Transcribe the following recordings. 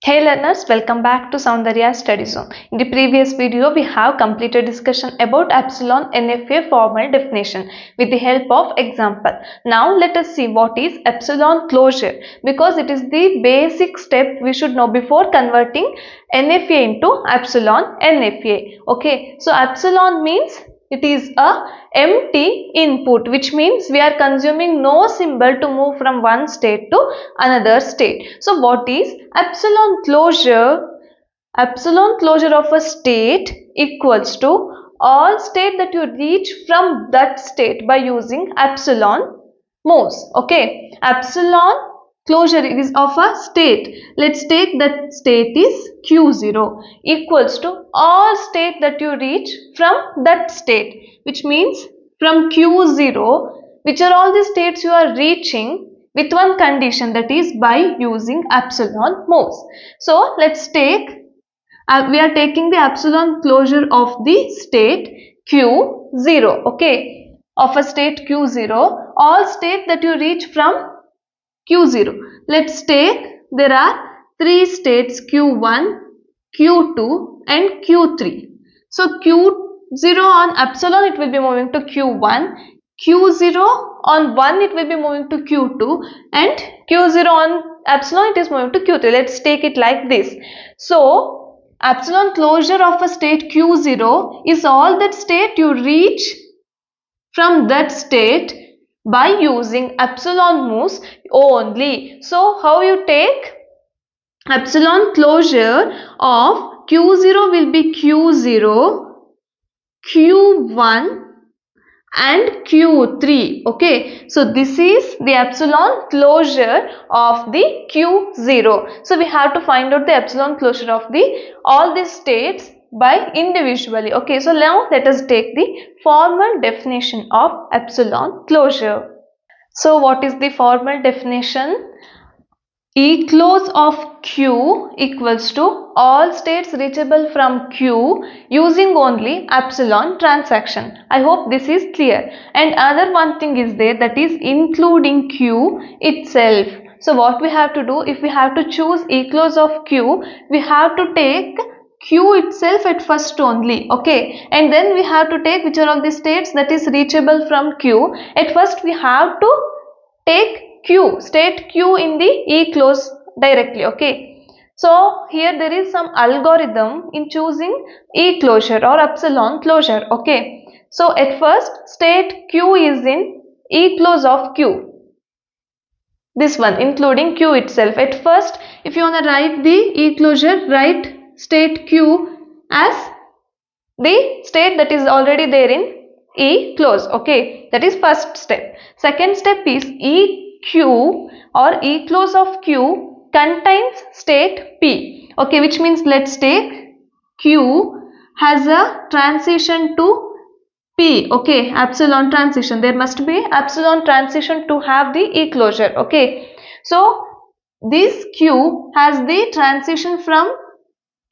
Hey learners, welcome back to Soundarya Study Zone. In the previous video, we have completed discussion about epsilon NFA formal definition with the help of example. Now let us see what is epsilon closure, because it is the basic step we should know before converting NFA into epsilon NFA. Okay, so epsilon means it is a empty input, which means we are consuming no symbol to move from one state to another state. So what is epsilon closure? Epsilon closure of a state equals to all state that you reach from that state by using epsilon moves. Okay, epsilon closure is of a state. Let's take that state is q0 equals to all state that you reach from that state, which means from q0, which are all the states you are reaching with one condition, that is by using epsilon moves. So let's take we are taking the epsilon closure of the state q0. Okay, of a state q0, all state that you reach from q0. Let's take, there are three states, q1, q2 and q3. So q0 on epsilon it will be moving to q1, q0 on 1 it will be moving to q2 and q0 on epsilon it is moving to q3. Let's take it like this. So epsilon closure of a state q0 is all that state you reach from that state by using epsilon moves only. So how you take epsilon closure of q0 will be q0, q1 and q3. Okay, so this is the epsilon closure of the q0. So we have to find out the epsilon closure of the all these states by individually. Okay, so now let us take the formal definition of epsilon closure. So what is the formal definition? E close of Q equals to all states reachable from Q using only epsilon transaction. I hope this is clear. And another one thing is there, that is including Q itself. So what we have to do, if we have to choose E close of Q, we have to take Q itself at first only. Okay, and then we have to take which are all the states that is reachable from Q. At first we have to take Q, state Q in the E close directly. Okay, so here there is some algorithm in choosing E closure or epsilon closure. Okay, so at first state Q is in E close of Q, this one including Q itself. At first, if you want to write the E closure, write state Q as the state that is already there in E close. Okay, that is first step. Second step is EQ or E close of Q contains state P. Okay, which means let's take Q has a transition to P. Okay, epsilon transition. There must be epsilon transition to have the E closure. Okay, so this Q has the transition from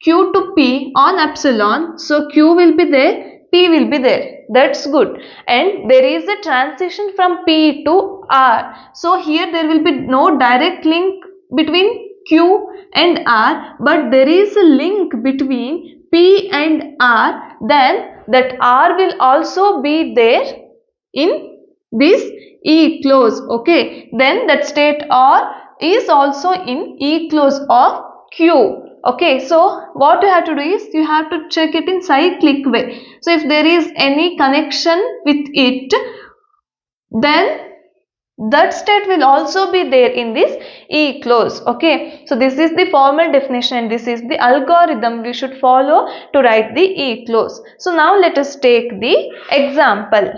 Q to P on epsilon, so Q will be there, P will be there. That's good. And there is a transition from P to R. So here there will be no direct link between Q and R, but there is a link between P and R. Then that R will also be there in this E close. Okay, then that state R is also in E close of Q. Okay, so what you have to do is you have to check it in cyclic way. So if there is any connection with it, then that state will also be there in this E close. Okay, so this is the formal definition and this is the algorithm we should follow to write the E close. So now let us take the example.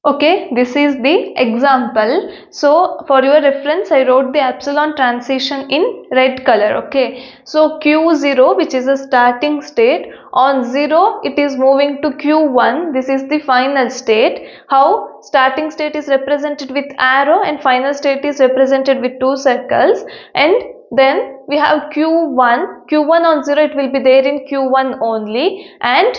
Okay, this is the example. So for your reference, I wrote the epsilon transition in red color. Okay, so Q0, which is a starting state, on 0 it is moving to Q1. This is the final state. How starting state is represented with arrow and final state is represented with two circles. And then we have Q1 on 0 it will be there in Q1 only, and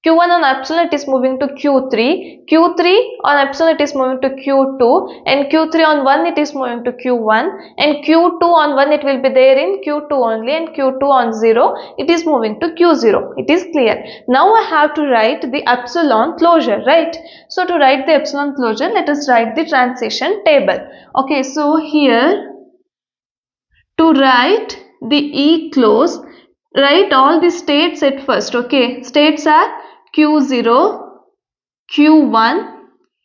Q1 on epsilon it is moving to Q3, Q3 on epsilon it is moving to Q2, and Q3 on 1 it is moving to Q1, and Q2 on 1 it will be there in Q2 only, and Q2 on 0 it is moving to Q0. It is clear. Now I have to write the epsilon closure, right? So to write the epsilon closure, let us write the transition table. Okay, so here to write the E close, write all the states at first. Okay, states are Q0, Q1,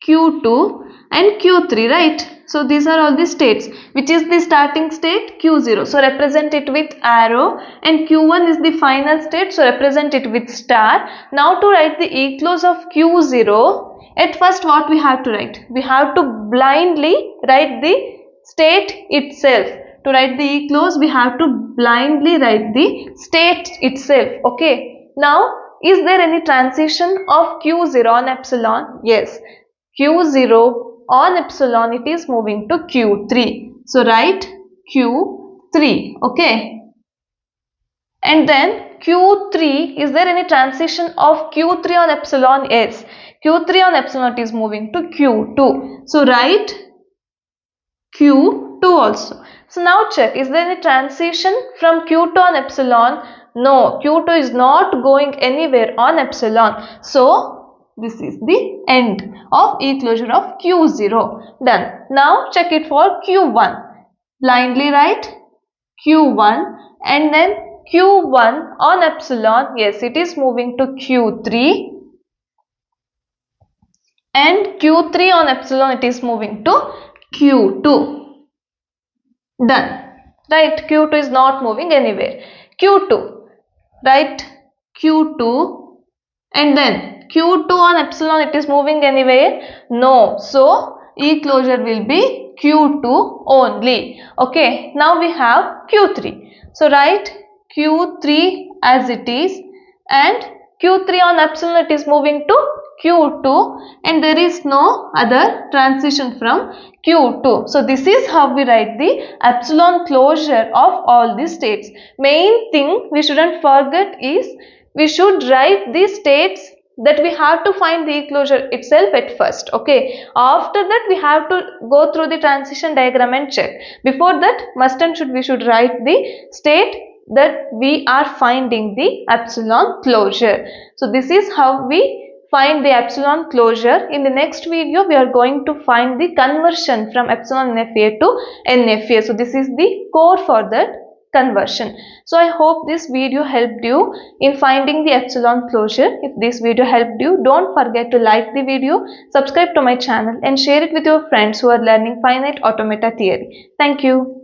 Q2 and Q3, right? So these are all the states. Which is the starting state? Q0. So represent it with arrow, and Q1 is the final state. So represent it with star. Now to write the E close of Q0, at first what we have to write? We have to blindly write the state itself. To write the E close, we have to blindly write the state itself. Okay. Now, is there any transition of Q0 on epsilon? Yes. Q0 on epsilon, it is moving to Q3. So, write Q3. Okay. And then Q3, is there any transition of Q3 on epsilon? Yes. Q3 on epsilon is moving to Q2. So, write Q2 also. So now check, is there any transition from Q2 on epsilon? No, Q2 is not going anywhere on epsilon. So this is the end of E closure of Q0. Done. Now check it for Q1. Blindly write Q1 and then Q1 on epsilon. Yes, it is moving to Q3. And Q3 on epsilon, it is moving to Q2. Done. Right, Q2 is not moving anywhere. Q2, right, Q2 and then Q2 on epsilon, it is moving anywhere? No. So, E closure will be Q2 only. Okay, now we have Q3. So, write Q3 as it is, and Q3 on epsilon, it is moving to Q2, and there is no other transition from Q2. So this is how we write the epsilon closure of all the states. Main thing we shouldn't forget is we should write the states that we have to find the closure itself at first. Okay. After that we have to go through the transition diagram and check. Before that, must and should, we should write the state that we are finding the epsilon closure. So this is how we find the epsilon closure. In the next video, we are going to find the conversion from epsilon NFA to NFA. So this is the core for that conversion. So I hope this video helped you in finding the epsilon closure. If this video helped you, don't forget to like the video, subscribe to my channel and share it with your friends who are learning finite automata theory. Thank you.